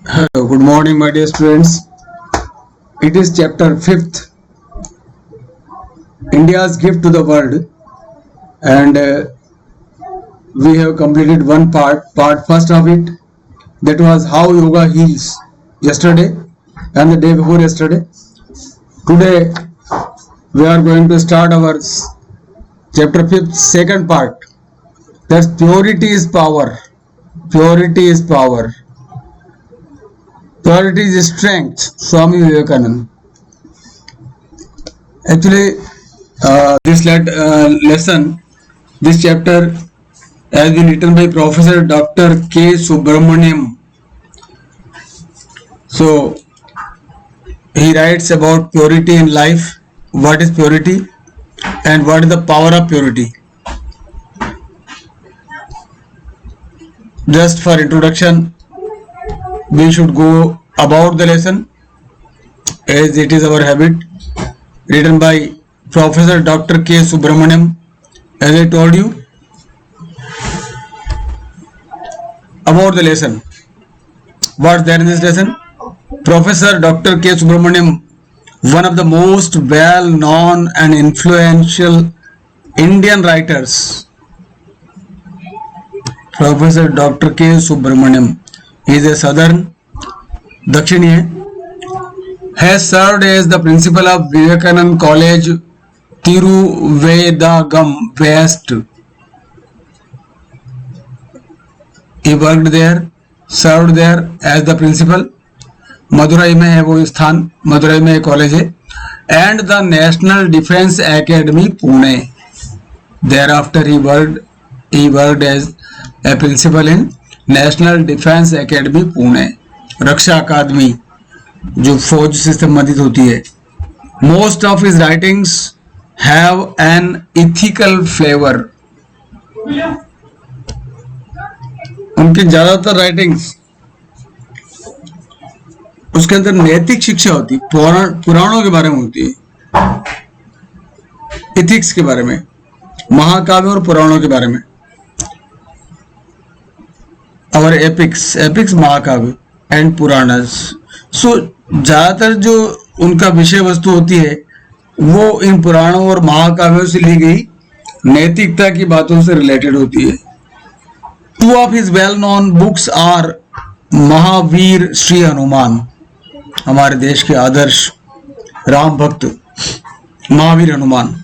Hello, good morning, my dear students. It is chapter 5th, India's gift to the world, and we have completed one part first of it, that was how yoga heals, yesterday and the day before yesterday. Today we are going to start our chapter 5th second part, that's purity is power. Purity is power. Purity is strength. Swami Vivekananda. Actually, this lesson, this chapter has been written by Professor Dr. K. Subramaniam. So, he writes about purity in life, what is purity and what is the power of purity. Just for introduction, we should go about the lesson as it is our habit, written by Professor Dr. K. Subramaniam. As I told you about the lesson, what's there in this lesson? Professor Dr. K. Subramaniam, one of the most well known and influential Indian writers. Professor Dr. K. Subramaniam is a southern Dakshini, has served as the principal of Vivekananda College, Tiruvedagam West. He worked there, served there as the principal. Madurai में है वो स्थान, मदुरई में एक college है. And the national defence academy Pune. Thereafter he worked as a principal in national defence academy Pune, रक्षा अकादमी जो फौज से संबंधित होती है. Most of his writings have an ethical flavour. उनकी ज्यादातर राइटिंग्स, उसके अंदर नैतिक शिक्षा होती, पुराणों के बारे में होती है, इथिक्स के बारे में, महाकाव्य और पुराणों के बारे में. और एपिक्स महाकाव्य एंड पुराणस. सो ज्यादातर जो उनका विषय वस्तु होती है वो इन पुराणों और महाकाव्यों से ली गई नैतिकता की बातों से रिलेटेड होती है. Two of his well known books are Mahavir Shri Hanuman, हमारे देश के आदर्श राम भक्त महावीर हनुमान,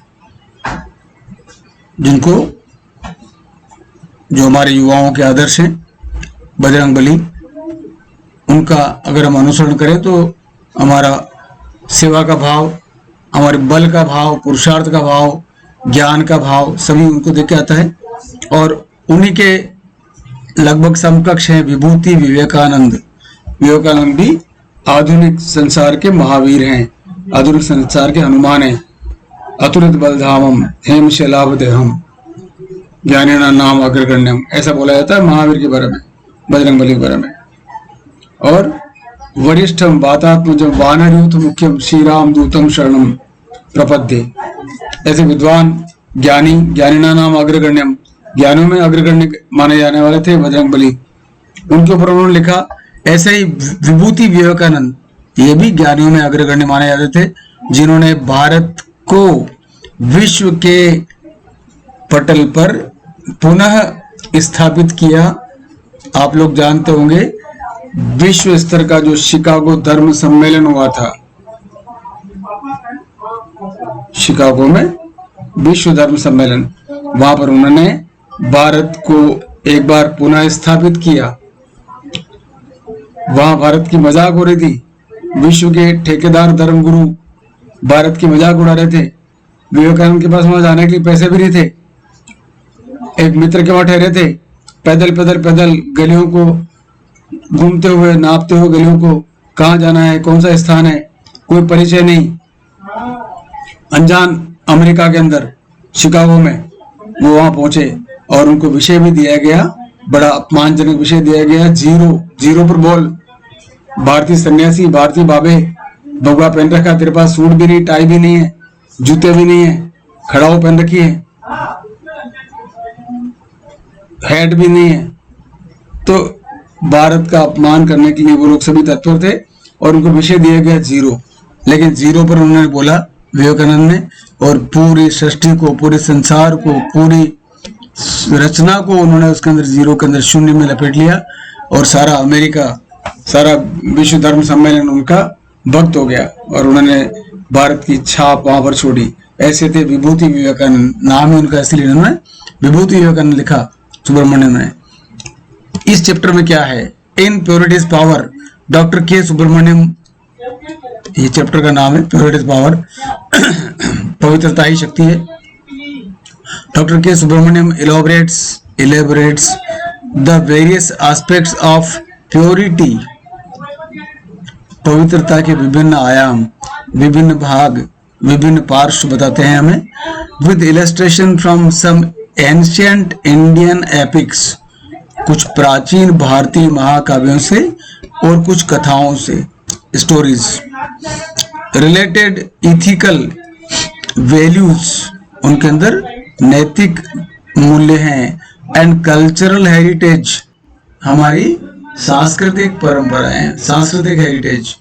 जो हमारे युवाओं के आदर्श हैं, बजरंग बली, उनका अगर हम अनुसरण करें तो हमारा सेवा का भाव, हमारे बल का भाव, पुरुषार्थ का भाव, ज्ञान का भाव सभी उनको देख के आता है. और उन्हीं के लगभग समकक्ष हैं विभूति विवेकानंद. विवेकानंद भी आधुनिक संसार के महावीर हैं, आधुनिक संसार के हनुमान हैं. अतुलित बलधामम हेम शैलाभदेहम ज्ञानेन नाम अग्रगण्यम, ऐसा बोला जाता है महावीर के बारे में, बजरंग बली के बारे में. और वरिष्ठम वातात्मजम वानरयूथ मुख्यम श्री राम दूतम शरणम प्रपद्ये, ऐसे विद्वान ज्ञानी, ज्ञानिना नाम अग्रगण्यम, ज्ञानों में अग्रगण्य माने जाने वाले थे बजरंग बली, उनके ऊपर उन्होंने लिखा. ऐसे ही विभूति विवेकानंद, ये भी ज्ञानियों में अग्रगण्य माने जाते थे, जिन्होंने भारत को विश्व के पटल पर पुनः स्थापित किया. आप लोग जानते होंगे विश्व स्तर का जो शिकागो धर्म सम्मेलन हुआ था, शिकागो में विश्व धर्म सम्मेलन, वहां पर उन्होंने भारत को एक बार पुनः स्थापित किया. वहां भारत की मजाक हो रही थी, विश्व के ठेकेदार धर्मगुरु भारत की मजाक उड़ा रहे थे. विवेकानंद के पास वहां जाने के लिए पैसे भी नहीं थे. एक मित्र के वहां ठहरे थे, पैदल गलियों को घूमते हुए, नापते हुए गलियों को, कहाँ जाना है, कौन सा स्थान है, कोई परिचय नहीं, अनजान अमेरिका के अंदर शिकागो में वो वहां पहुंचे और उनको विषय भी दिया गया, बड़ा अपमानजनक विषय दिया गया, जीरो पर बोल, भारतीय सन्यासी, भारतीय बाबे, भगवा पहन रखा, तेरे पास सूट भी नहीं, टाई भी नहीं है, जूते भी नहीं है, खड़ाऊ पहन रखी है, हेड भी नहीं है। तो भारत का अपमान करने के लिए वो लोग सभी तत्पर थे और उनको विषय दिया गया जीरो, लेकिन जीरो पर उन्होंने बोला विवेकानंद ने, और पूरी सृष्टि को, पूरे संसार को, पूरी रचना को उन्होंने उसके अंदर जीरो के अंदर शून्य में लपेट लिया, और सारा अमेरिका, सारा विश्व धर्म सम्मेलन उनका भक्त हो गया और उन्होंने भारत की छाप वहां पर छोड़ी। ऐसे थे विभूति विवेकानंद, नाम है उनका, इसलिए उन्होंने विभूति विवेकानंद लिखा सुब्रमण्यम ने। इस चैप्टर में क्या है, इन प्योरिटी इज पावर, डॉक्टर के सुब्रमण्यम, ये चैप्टर का नाम है, प्योरिटी इज पावर, पवित्रता ही शक्ति है। डॉक्टर के Subramaniam elaborates the various aspects of purity, पवित्रता के विभिन्न आयाम, विभिन्न भाग, विभिन्न पार्श्व बताते हैं हमें, with illustration from some ancient Indian epics, कुछ प्राचीन भारतीय महाकाव्यों से और कुछ कथाओं से, स्टोरीज, रिलेटेड इथिकल वैल्यूज, उनके अंदर नैतिक मूल्य हैं, एंड कल्चरल हेरिटेज, हमारी सांस्कृतिक परंपराएं, सांस्कृतिक हेरिटेज।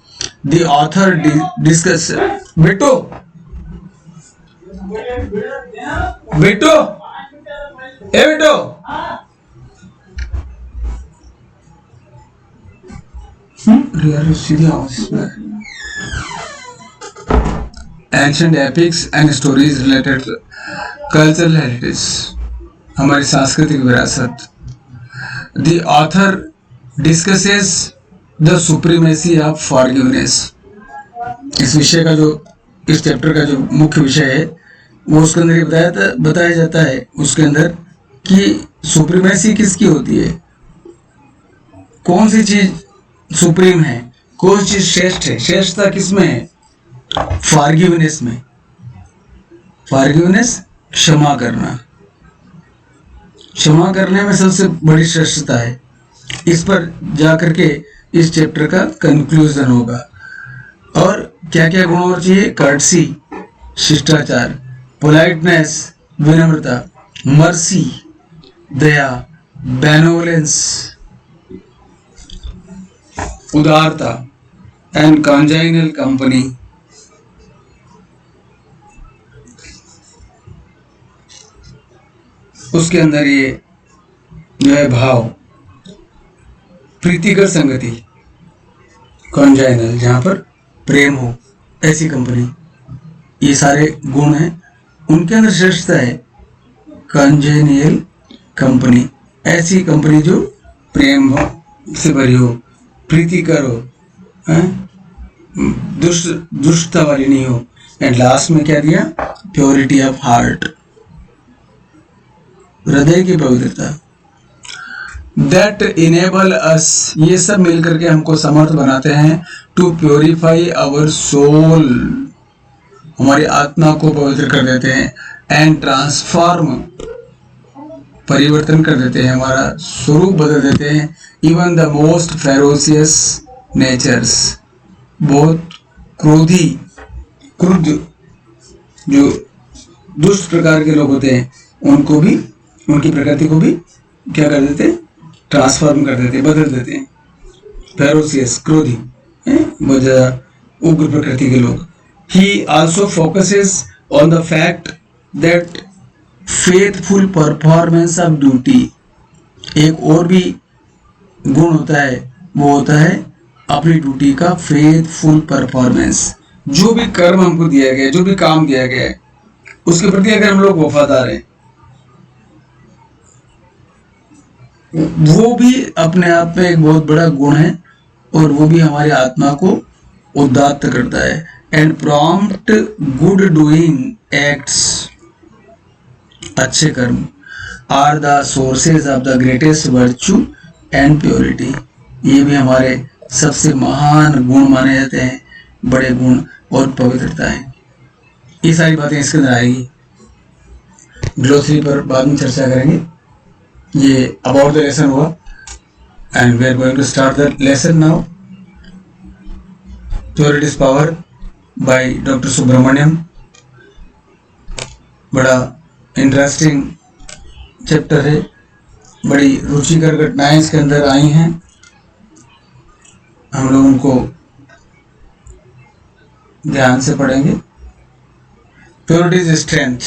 द ऑथर डिस्कस, बेटो बेटो ए बेटो, सीधी आवाज में, ancient epics and stories related cultural heritage, हमारी सांस्कृतिक विरासत। The author discusses the supremacy of forgiveness, इस विषय का जो, इस चैप्टर का जो मुख्य विषय है वो उसके अंदर ये बताया जाता है उसके अंदर कि सुप्रीमेसी किसकी होती है, कौन सी चीज सुप्रीम है, कौन सी चीज श्रेष्ठ है, श्रेष्ठता किसमें है, फॉरगिवनेस में। फॉरगिवनेस क्षमा करना, क्षमा करने में सबसे बड़ी श्रेष्ठता है। इस पर जाकर के इस चैप्टर का कंक्लूजन होगा। और क्या क्या गुण और चाहिए, कर्टसी शिष्टाचार, पोलाइटनेस विनम्रता, मर्सी दया, बेनोलेंस उदारता, एंड कॉन्जाइनल कंपनी, उसके अंदर ये जो है भाव, प्रीतिकर संगति, कॉन्जाइनल जहां पर प्रेम हो, ऐसी कंपनी, ये सारे गुण हैं। उनके अंदर श्रेष्ठता है कॉन्जेनियल कंपनी, ऐसी कंपनी जो प्रेम हो से भरी हो, प्रीतिकर हो, दुष्टता वाली नहीं हो। एंड लास्ट में क्या दिया, प्योरिटी ऑफ हार्ट, हृदय की पवित्रता। दैट इनेबल अस, ये सब मिलकर के हमको समर्थ बनाते हैं, टू प्योरीफाई आवर सोल, हमारी आत्मा को पवित्र कर देते हैं, एंड ट्रांसफॉर्म, परिवर्तन कर देते हैं, हमारा स्वरूप बदल देते हैं, even the most ferocious natures, बहुत क्रोधी, क्रुद्ध, जो दुष्ट प्रकार के लोग होते हैं, उनको भी, उनकी प्रकृति को भी क्या कर देते हैं, ट्रांसफॉर्म कर देते हैं, बदल देते हैं। फेरोसियस, क्रोधी, बहुत ज्यादा उग्र प्रकृति के लोग। He also focuses on the fact that faithful performance of duty, एक और भी गुण होता है, वो होता है अपनी ड्यूटी का फेथफुल परफॉर्मेंस। जो भी कर्म हमको दिया गया है, जो भी काम दिया गया है, उसके प्रति अगर हम लोग वफादार हैं, वो भी अपने आप में एक बहुत बड़ा गुण है, और वो भी हमारी आत्मा को उदात्त करता है। And prompt good doing acts, अच्छे कर्म, are the sources of the greatest virtue and purity, ये भी हमारे सबसे महान गुण माने जाते हैं, बड़े गुण और पवित्रता है। ये सारी बातें इसके अंदर आएगी। ग्लोसरी पर बाद में चर्चा करेंगे। ये अबाउट द लेसन हुआ, and we are going to start the lesson now. Purity is power by doctor Subramaniam, बड़ा इंटरेस्टिंग चैप्टर है। बड़ी रुचिकर घटनाएं इसके अंदर आई हैं, हम लोग उनको ध्यान से पढ़ेंगे। Purity is strength,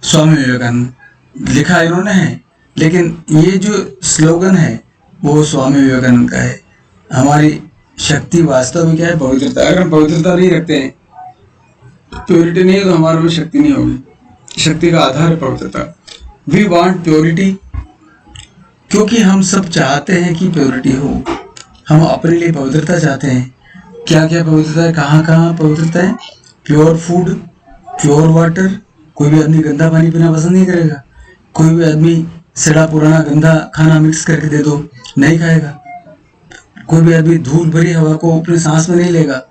Swami Vivekananda लिखा इन्होंने है, लेकिन ये जो स्लोगन है वो स्वामी विवेकानंद का है। हमारी शक्ति वास्तव में क्या है? पवित्रता। अगर हम पवित्रता नहीं रखते हैं, प्योरिटी नहीं है, तो हमारे में शक्ति नहीं होगी। शक्ति का आधार है पवित्रता। वी वांट प्योरिटी, क्योंकि हम सब चाहते हैं कि प्योरिटी हो। हम अपने लिए पवित्रता चाहते हैं। क्या क्या पवित्रता है, कहाँ कहाँ पवित्रता है? Pure food, pure water. कोई भी आदमी गंदा पानी पीना पसंद नहीं करेगा। कोई भी आदमी सड़ा पुराना गंदा खाना मिक्स करके दे दो, नहीं खाएगा। कोई भी आदमी धूल भरी हवा को अपने सांस में नहीं लेगा,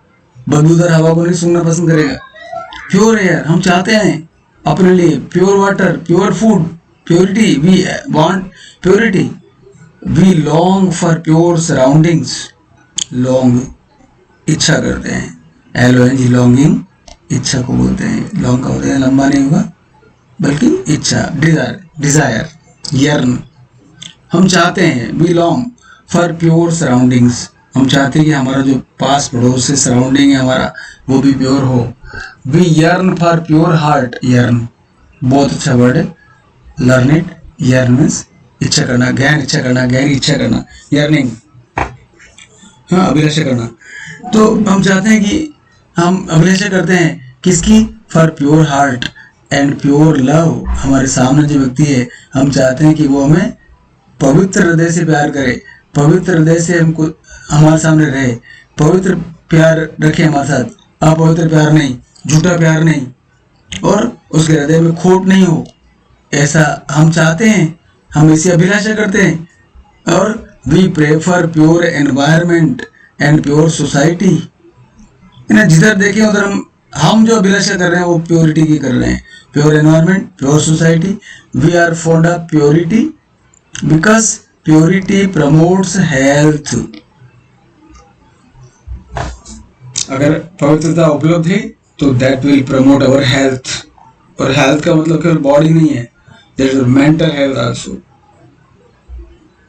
बदबूदार हवा को नहीं सूंघना पसंद करेगा। प्योर एयर हम चाहते हैं अपने लिए, pure water, pure food, purity. We want purity. We long for pure surroundings. Long इच्छा करते हैं, LONG, लॉन्गिंग, इच्छा को बोलते हैं। लॉन्ग का होता है लंबा नहीं होगा, बल्कि इच्छा, डिजायर, यर्न। हम चाहते हैं, we long for pure surroundings. हम चाहते हैं कि हमारा जो पास पड़ोस से सराउंडिंग है हमारा, वो भी प्योर हो। We yearn for pure heart. Yearn बहुत अच्छा वर्ड है, लर्न इट। यर्न मीन्स इच्छा करना, गहन इच्छा करना, गहरी इच्छा करना, यर्निंग, हाँ, अभिलाषा करना। तो हम चाहते हैं कि हम अभिलाषा करते हैं किसकी? For pure heart and pure love. हमारे सामने जो व्यक्ति है, हम चाहते हैं कि वो हमें पवित्र हृदय से प्यार करे, पवित्र हृदय से हमको हमारे सामने रहे, पवित्र प्यार रखे हमारे साथ, अपवित्र प्यार नहीं, झूठा प्यार नहीं, और उसके हृदय में खोट नहीं हो। ऐसा हम चाहते हैं, हम इसे अभिलाषा करते हैं। और we prefer pure environment and pure society. जिधर देखें उधर हम जो अभिलाषा कर रहे हैं वो प्योरिटी की कर रहे हैं। Pure environment, pure society. We are fond of purity because purity promotes health. अगर पवित्रता उपलब्ध है तो that will promote our health. और हेल्थ का मतलब केवल बॉडी नहीं है, there is mental health also.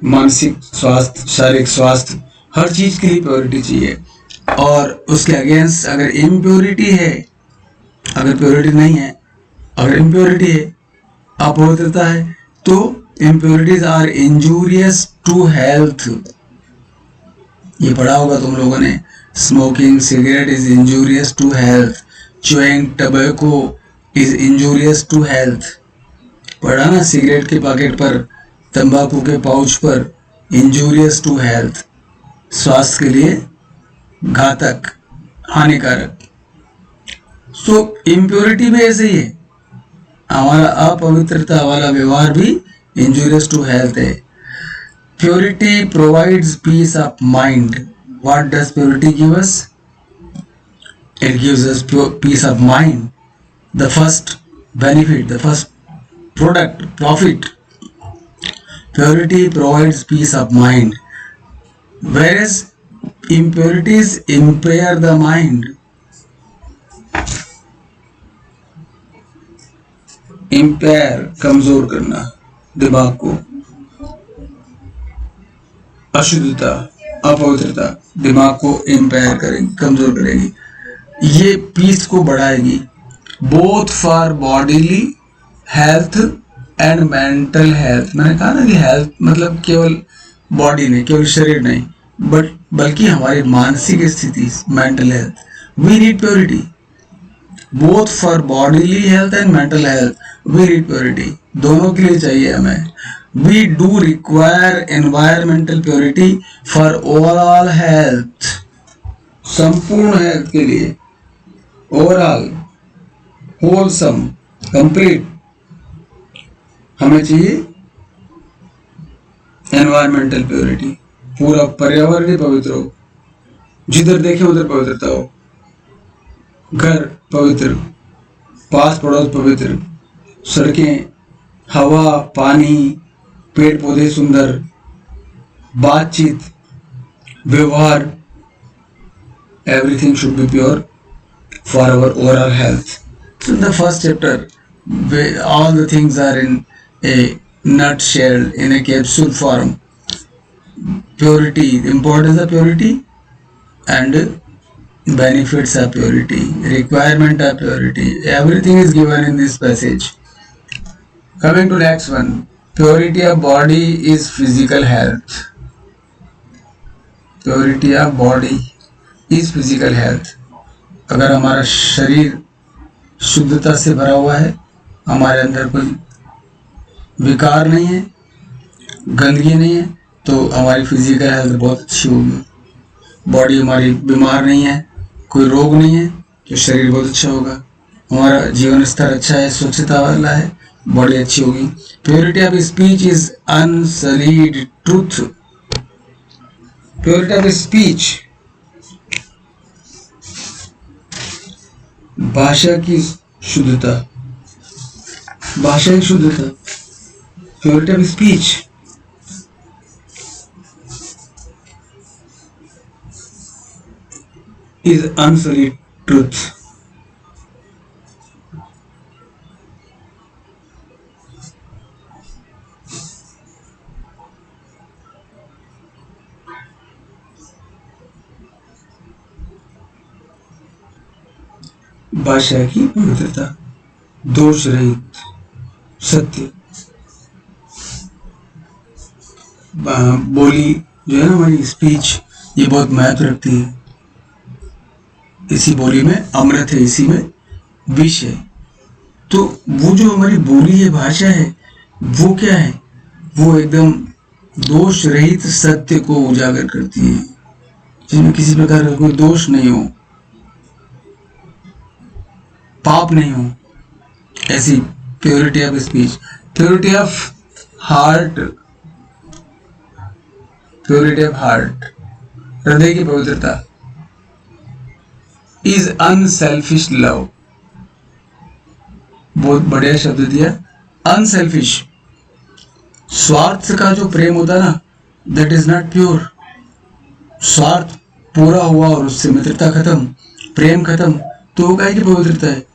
मानसिक स्वास्थ्य, शारीरिक स्वास्थ्य, हर चीज के लिए प्योरिटी चाहिए। और उसके अगेंस्ट अगर इम्प्योरिटी है, अगर प्योरिटी नहीं है, अगर इम्प्योरिटी है, अपवित्रता है, तो impurities are injurious to health. ये पढ़ा होगा तुम लोगों ने, smoking cigarette is injurious to health, chewing tobacco is injurious to health. पढ़ा ना, सिगरेट के पैकेट पर, तंबाकू के पाउच पर, इंजूरियस टू हेल्थ, स्वास्थ्य के लिए घातक, हानिकारक। सो इम्प्योरिटी भी ऐसे ही है, हमारा अपवित्रता वाला व्यवहार भी इंजूरियस टू हेल्थ है। Purity provides peace of mind. What does purity give us? It gives us peace of mind. The first benefit, the first product, profit. Purity provides peace of mind, whereas impurities impair the mind. Impair, कमजोर करना दिमाग को। अशुद्धता, अपवित्रता दिमाग को empire करेगी, कमजोर करेगी। ये पीस को बढ़ाएगी, both for bodily health and mental health. मैंने कहा ना कि हेल्थ मतलब केवल बॉडी नहीं, केवल शरीर नहीं, बल्कि हमारी मानसिक स्थिति, mental health. We need purity both for bodily health and mental health. We need purity, दोनों के लिए चाहिए हमें। We do require environmental purity for overall health, संपूर्ण हेल्थ के लिए, ओवरऑल, होलसम, कंप्लीट हमें चाहिए एनवायरमेंटल प्योरिटी। पूरा पर्यावरण ही पवित्र हो, जिधर देखे उधर पवित्रता हो, घर पवित्र, पास पड़ोस पवित्र, सड़कें, हवा, पानी, पेड़ पौधे सुंदर, बातचीत, व्यवहार, everything should be pure for our overall health. So in the first chapter, all the things are in a nutshell, in a capsule form. Purity, the importance of purity and benefits of purity, requirement of purity, everything is given in this passage. Coming to next one, purity of body is physical health. Purity of body is physical health. अगर हमारा शरीर शुद्धता से भरा हुआ है, हमारे अंदर कोई विकार नहीं है, गंदगी नहीं है, तो हमारी फिजिकल हेल्थ बहुत अच्छी होगी. बॉडी हमारी बीमार नहीं है, कोई रोग नहीं है, तो शरीर बहुत अच्छा होगा. हमारा जीवन स्तर अच्छा है, स्वच्छता वाला है, बॉडी अच्छी होगी. Purity of speech is unsullied truth. Purity of speech, भाषा की शुद्धता, भाषा की शुद्धता. Purity of speech is unsullied truth. भाषा की पवित्रता, दोष रहित सत्य. बोली जो है ना, हमारी स्पीच, ये बहुत महत्व रखती है. इसी बोली में अमृत है, इसी में विष है. तो वो जो हमारी बोली है, भाषा है, वो क्या है? वो एकदम दोष रहित सत्य को उजागर करती है, जिसमें किसी प्रकार का कोई दोष नहीं हो, पाप नहीं हो. ऐसी purity of speech. Purity of heart, purity of heart, हृदय की पवित्रता इज अनसेल्फिश लव. बहुत बढ़िया शब्द दिया, अनसेल्फिश. स्वार्थ का जो प्रेम होता है ना, दैट इज नॉट प्योर. स्वार्थ पूरा हुआ और उससे मित्रता खत्म, प्रेम खत्म, तो वो काय की पवित्रता है.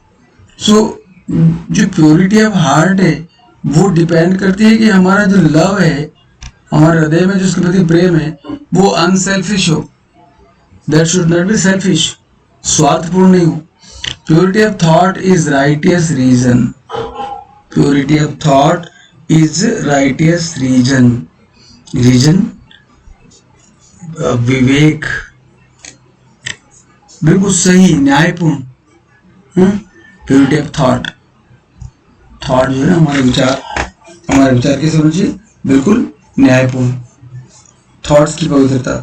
सो जो प्योरिटी ऑफ हार्ट है, वो डिपेंड करती है कि हमारा जो लव है, हमारे हृदय में जो उसके प्रति प्रेम है, वो अनसेल्फिश हो. That should not be selfish, स्वार्थपूर्ण नहीं हो. Purity of thought is righteous reason. Purity of thought is righteous reason. Reason, विवेक, बिल्कुल सही, न्यायपूर्ण. प्योरिटी ऑफ थॉट, थॉट जो है ना, हमारे विचार कैसे होने चाहिए? बिल्कुल न्यायपूर्ण. थॉट्स की पवित्रता,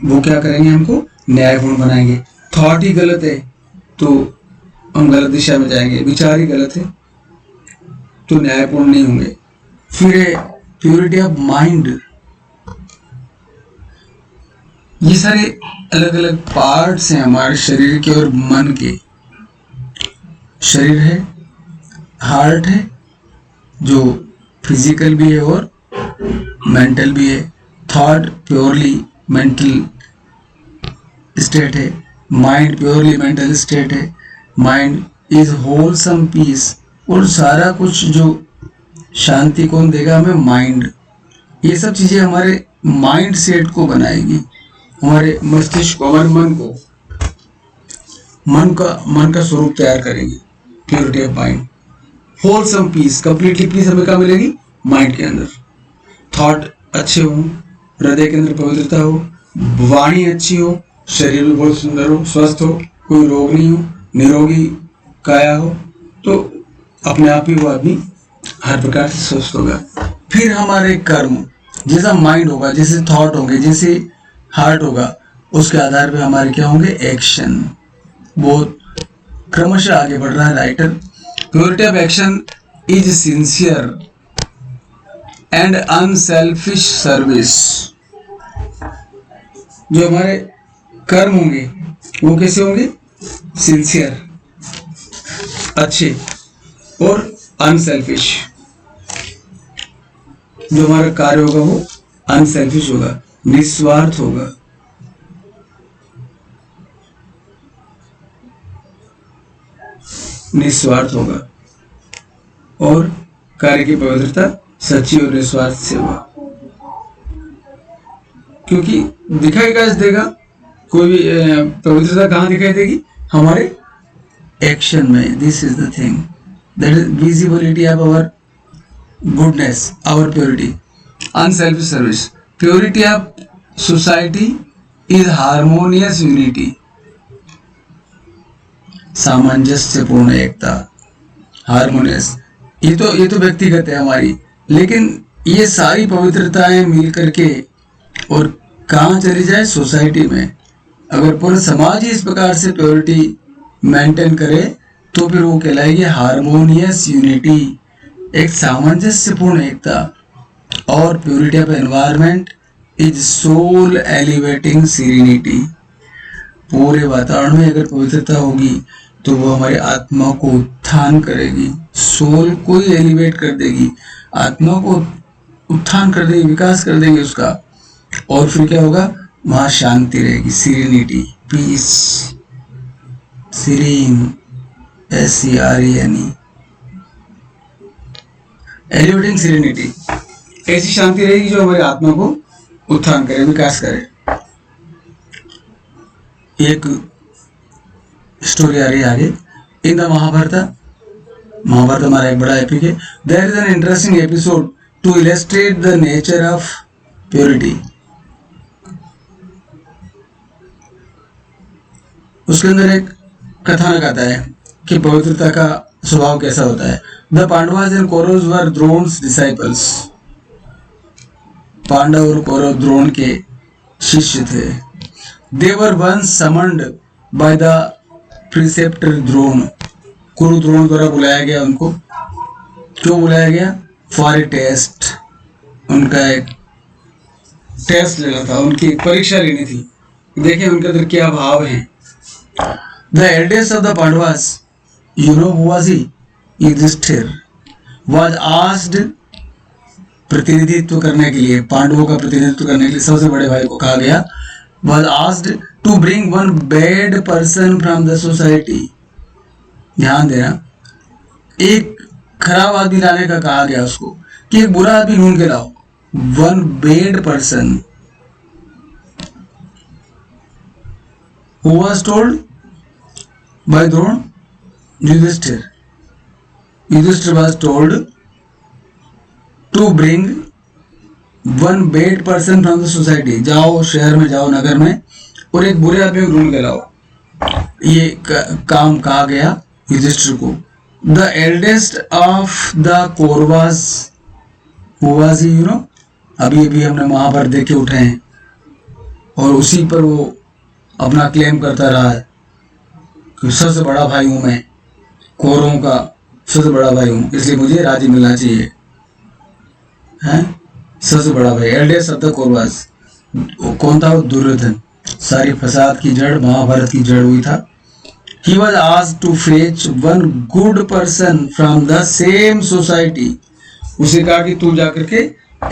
वो क्या करेंगे? हमको न्यायपूर्ण बनाएंगे. थॉट ही गलत है तो हम गलत दिशा में जाएंगे, विचार ही गलत है तो न्यायपूर्ण नहीं होंगे. फिर प्योरिटी ऑफ माइंड. ये सारे अलग अलग पार्ट्स हैं हमारे शरीर के और मन के. शरीर है, हार्ट है जो फिजिकल भी है और मेंटल भी है. थॉट प्योरली मेंटल स्टेट है. माइंड प्योरली मेंटल स्टेट है. Mind is wholesome peace. और सारा कुछ जो शांति कौन देगा हमें? माइंड. ये सब चीजें हमारे माइंड सेट को बनाएगी, हमारे मस्तिष्क को, हमारे मन को, मन का स्वरूप तैयार करेगी. Purity of mind, wholesome peace, completely peace हमें कहाँ मिलेगी? माइंड के अंदर. थॉट अच्छे हो, हृदय के अंदर पवित्रता हो, वाणी अच्छी हो, शरीर भी बहुत सुंदर हो, स्वस्थ हो, कोई रोग नहीं हो, निरोगी काया हो, तो अपने आप ही वो आदमी हर प्रकार से स्वस्थ होगा. फिर हमारे कर्म, जैसा माइंड होगा, जैसे थॉट होंगे, जैसे हार्ट होगा, उसके आधार पे हमारे क्या होंगे? एक्शन. बहुत क्रमशः आगे बढ़ रहा है writer. Purity of action is sincere and unselfish service. जो हमारे कर्म होंगे वो कैसे होंगे? सिंसियर, अच्छे और अनसेल्फिश. जो हमारा कार्य होगा वो अनसेल्फिश होगा, निस्वार्थ होगा. निस्वार्थ होगा और कार्य की पवित्रता सच्ची और निस्वार्थ सेवा। क्योंकि दिखाई कैसे देगा, कोई भी पवित्रता कहाँ दिखाई देगी? हमारे एक्शन में। This is the thing, that is visibility of our goodness, our purity, unselfish service. Purity of society is harmonious unity, सामंजस्यपूर्ण एकता, हार्मोनियस। ये तो व्यक्तिगत है हमारी, लेकिन ये सारी पवित्रताएं मिल करके और कहाँ चली जाए? सोसाइटी में। अगर पूरा समाज ही इस प्रकार से प्योरिटी मेंटेन करे तो फिर वो कहलाएगी हार्मोनियस यूनिटी, एक सामंजस्यपूर्ण एकता। और purity of environment is soul elevating serenity. पूरे वातावरण में अगर पवित्रता होगी तो वो हमारे आत्मा को उत्थान करेगी, सोल को ही एलिवेट कर देगी, आत्मा को उत्थान कर देगी, विकास कर देगी उसका। और फिर क्या होगा? वहां शांति रहेगी, serenity, piece, serine, SERENE, elevating serenity. ऐसी शांति रहेगी जो हमारी आत्मा को उत्थान करे, विकास करे। एक स्टोरी आ रही है आगे। इन द महाभारत हमारा एक बड़ा एपिक है। There is an interesting episode to illustrate the nature of purity. उसके अंदर एक कथानक आता है कि पवित्रता का स्वभाव कैसा होता है। The Pandavas and Kauravas were Drona's disciples. Pandav और कौरव द्रोण के शिष्य थे। They were once summoned by the preceptor Drona. गुरु द्रोण द्वारा बुलाया गया उनको। क्यों बुलाया गया? For a test. उनका एक टेस्ट लेना था, उनकी एक परीक्षा लेनी थी, देखें उनके अंदर क्या भाव हैं। The eldest of the Pandavas, you know who was he? Yudhishthira was asked, प्रतिनिधित्व करने के लिए, पांडवों का प्रतिनिधित्व करने के लिए सबसे बड़े भाई को कहा गया, was asked to bring one bad person from the society। ध्यान देना, एक खराब आदमी लाने का कहा गया उसको कि एक बुरा आदमी ढूंढ के लाओ। one bad person who was told by Drona? Yudhishthir was told to bring one bad person from the society। जाओ शहर में, जाओ नगर में और एक बुरे आदमी को ढूंढ के लाओ। ये काम कहा गया युधिष्ठिर को। The eldest of the Kauravas who was he, you know? अभी हमने महाभारत देख के उठे हैं और उसी पर वो अपना क्लेम करता रहा है कि सबसे बड़ा भाई हूं मैं, कौरवों का सबसे बड़ा भाई हूं, इसलिए मुझे राज्य मिलना चाहिए, हैं? सबसे बड़ा भाई, एल्डेस्ट ऑफ द कौरवास। कौन था वो? दुर्योधन। सारी फसाद की जड़, महाभारत की जड़ हुई था। He was asked to fetch one good person from the same society। उसे कहा कि तू जाकर के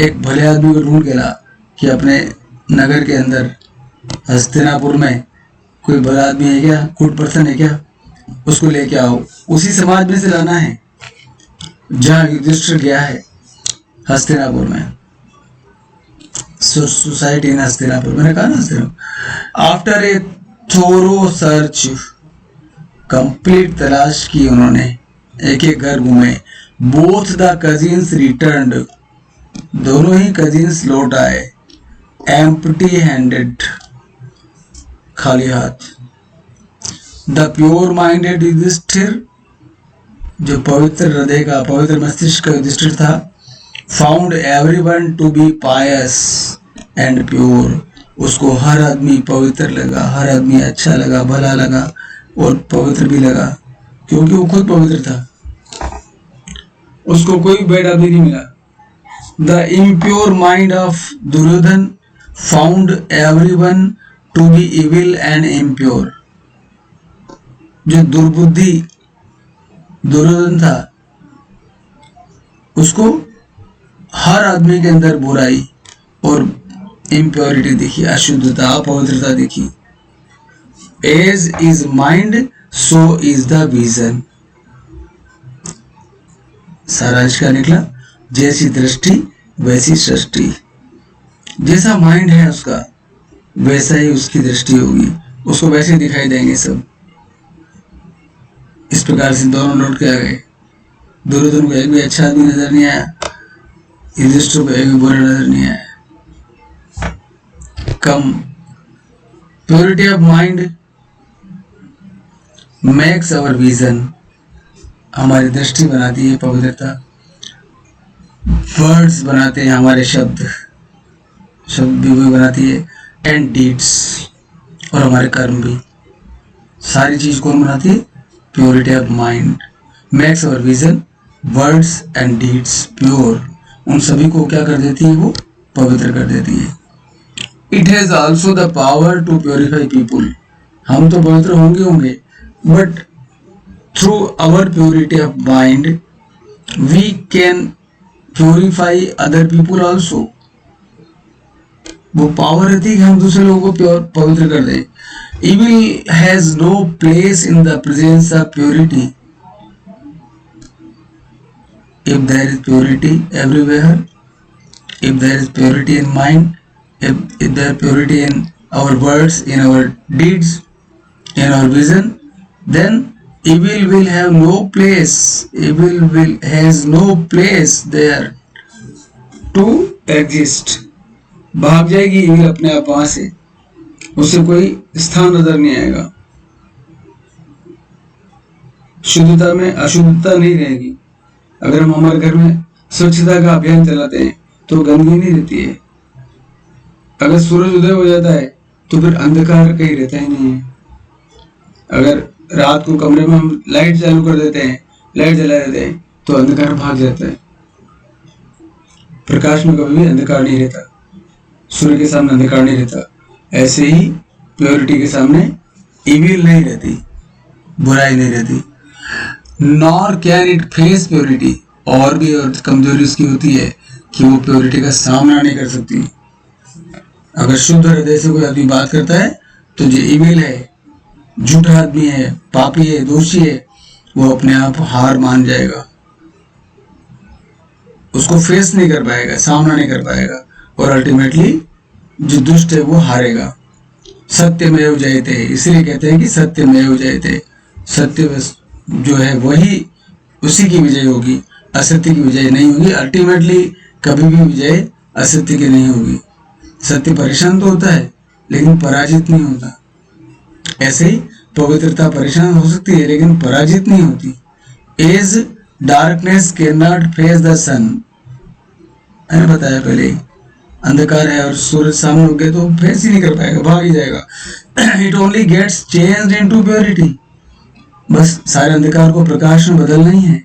एक भले आदमी को ढूंढ के ला, कि अपने नगर के अंदर हस्तिनापुर में कोई भला आदमी है क्या, गुड पर्सन है क्या, उसको लेके आओ। उसी समाज में से लाना है जहां युधिष्ठिर गया है, हस्तिनापुर में, सोसाइटी इन हस्तिनापुर। मैंने कहा ना Hastinapur. After a Thoreau search, complete तलाश की उन्होंने, एक एक घर घूमे। बोथ द कजिन्स रिटर्न्ड, दोनों ही कजिन्स लौट आए। एम्प्टी हैंडेड, खाली हाथ। द प्योर माइंडेड युधिष्ठिर, जो पवित्र हृदय का, पवित्र मस्तिष्क का युधिष्ठिर था, found everyone to be pious and pure. उसको हर आदमी पवित्र लगा, हर आदमी अच्छा लगा, भला लगा और पवित्र भी लगा, क्योंकि वो खुद पवित्र था। उसको कोई बैड आदमी नहीं मिला। The impure mind of Duryodhana found everyone to be evil and impure. जो दुर्बुद्धि दुर्योधन था, उसको हर आदमी के अंदर बुराई और इम्प्योरिटी दिखी, अशुद्धता, अपवित्रता दिखी। As is mind so is the vision. सारांश क्या निकला? जैसी दृष्टि वैसी सृष्टि। जैसा माइंड है उसका वैसा ही उसकी दृष्टि होगी, उसको वैसे ही दिखाई देंगे सब। इस प्रकार से दोनों लौट के आ गए। दुर्योधन को एक भी अच्छा आदमी नजर नहीं आया, युधिष्ठिर को एक भी बुरा नजर नहीं आया। Come purity of mind makes our vision, हमारी दृष्टि बनाती है पवित्रता। वर्ड्स बनाते हैं हमारे शब्द भी बनाती है, एंड डीड्स, और हमारे कर्म भी। सारी चीज कौन बनाती है? Purity of mind makes our vision, words and deeds pure. उन सभी को क्या कर देती है? वो पवित्र कर देती है। It has also the power to purify people, हम तो पवित्र होंगे, but through our purity of mind we can purify other people also. वो पावर रहती है कि हम दूसरे लोगों को पवित्र कर दें। Evil has no place in the presence of purity. If there is purity everywhere, if there is purity in mind, if there is purity in our words, in our deeds, in our vision, then evil will have no place. Has no place there to exist. भाग जाएगी evil अपने आप वहां से, उससे कोई स्थान नजर नहीं आएगा। शुद्धता में अशुद्धता नहीं रहेगी। अगर हम हमारे घर में स्वच्छता का अभियान चलाते हैं तो गंदगी नहीं रहती है। अगर सूरज उदय हो जाता है तो फिर अंधकार कहीं रहता ही नहीं है। अगर रात को कमरे में हम लाइट चालू कर देते हैं, लाइट जला देते हैं, तो अंधकार भाग जाता है। प्रकाश में कभी भी अंधकार नहीं रहता, सूर्य के सामने अंधकार नहीं रहता। ऐसे ही प्योरिटी के सामने इविल नहीं रहती, बुराई नहीं रहती। Nor can it face purity, और भी और कमजोरी उसकी होती है कि वो प्योरिटी का सामना नहीं कर सकती। अगर शुद्ध हृदय से कोई आदमी बात करता है तो जो इविल है, झूठा आदमी है, पापी है, दोषी है, वो अपने आप हार मान जाएगा, उसको फेस नहीं कर पाएगा, सामना नहीं कर पाएगा, और अल्टीमेटली जो दुष्ट है वो हारेगा। सत्यमेव जयते, इसलिए कहते हैं कि सत्यमेव जयते, सत्य जो है वही उसी की विजय होगी, असत्य की विजय नहीं होगी। अल्टीमेटली कभी भी विजय असत्य की नहीं होगी। सत्य परेशान तो होता है लेकिन पराजित नहीं होता। ऐसे ही पवित्रता परेशान हो सकती है लेकिन पराजित नहीं होती। As darkness can not face the sun, मैंने बताया पहले, अंधकार है और सूरज सामने हो गया तो फेस ही नहीं कर पाएगा, भाग ही जाएगा। It only gets changed into purity, बस सारे अंधकार को प्रकाश में बदलना ही है,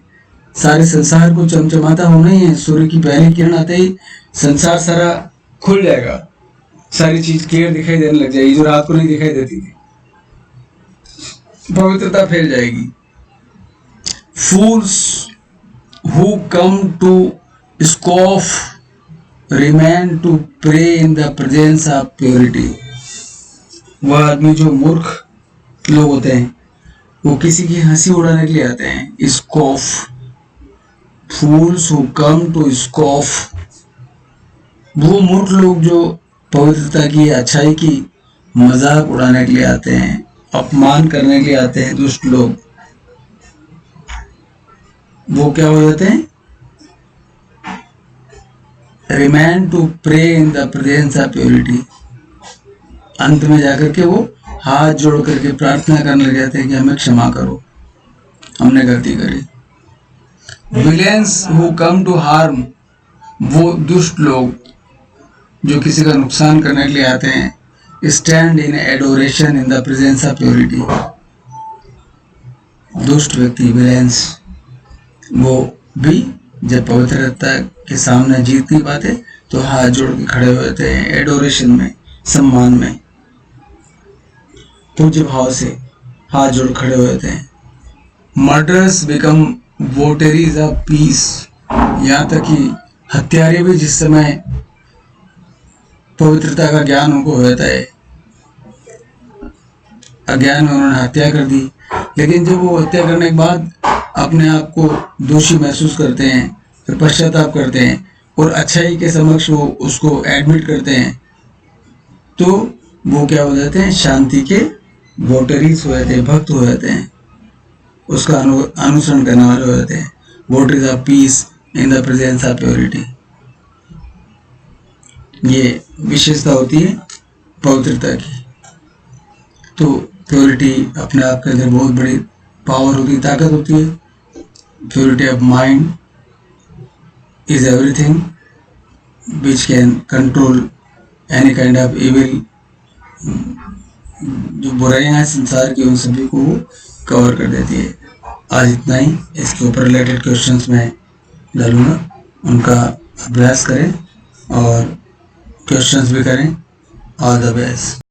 सारे संसार को चमचमाता होना ही है। सूर्य की पहली किरण आते ही संसार सारा खुल जाएगा, सारी चीज क्लियर दिखाई देने लग जाएगी जो रात को नहीं दिखाई देती थी, पवित्रता फैल जाएगी। Fools who come to scoff remain to pray in the presence of purity। वह आदमी जो मूर्ख लोग होते हैं वो किसी की हंसी उड़ाने के लिए आते हैं। scoff, fools who come to scoff, वो मूर्ख लोग जो पवित्रता की, अच्छाई की मजाक उड़ाने के लिए आते हैं, अपमान करने के लिए आते हैं। दुष्ट लोग वो क्या हो जाते हैं? Remain to pray in the presence of purity। अंत में जाकर के वो हाथ जोड़ करके प्रार्थना करने लग जाते हैं कि हमें क्षमा करो, हमने गलती करी। Villains who come to harm, वो दुष्ट लोग जो किसी का नुकसान करने के लिए आते हैं। Stand in adoration in the presence of purity। दुष्ट व्यक्ति villains वो भी जब पवित्रता के सामने जीत नहीं पाते तो हाथ जोड़ के खड़े हो जाते हैं, एडोरेशन में, सम्मान में, पूज्य भाव से हाथ जोड़ खड़े हो जाते हैं। मर्डरर्स बिकम वोटरीज ऑफ पीस, यहाँ तक कि हत्यारे भी जिस समय पवित्रता का ज्ञान उनको हो जाता है, अज्ञान में उन्होंने हत्या कर दी, लेकिन जब वो हत्या करने के बाद अपने आप को दोषी महसूस करते हैं फिर पश्चाताप करते हैं और अच्छाई के समक्ष वो उसको एडमिट करते हैं, तो वो क्या हो जाते हैं, शांति के वोटरीज हो जाते हैं, भक्त हो जाते हैं, उसका अनुसरण करने वाले हो जाते हैं। Votaries of peace in the presence of purity, ये विशेषता होती है पवित्रता की। तो प्योरिटी अपने आप के अंदर बहुत बड़ी पावर होती है, ताकत होती है। Purity of mind is everything which can control any kind of evil. जो बुराइयां हैं संसार की, उन सभी को कवर कर देती है। आज इतना ही, इसके ऊपर रिलेटेड क्वेश्चंस मैं डालूंगा, उनका अभ्यास करें और क्वेश्चंस भी करें। All the best.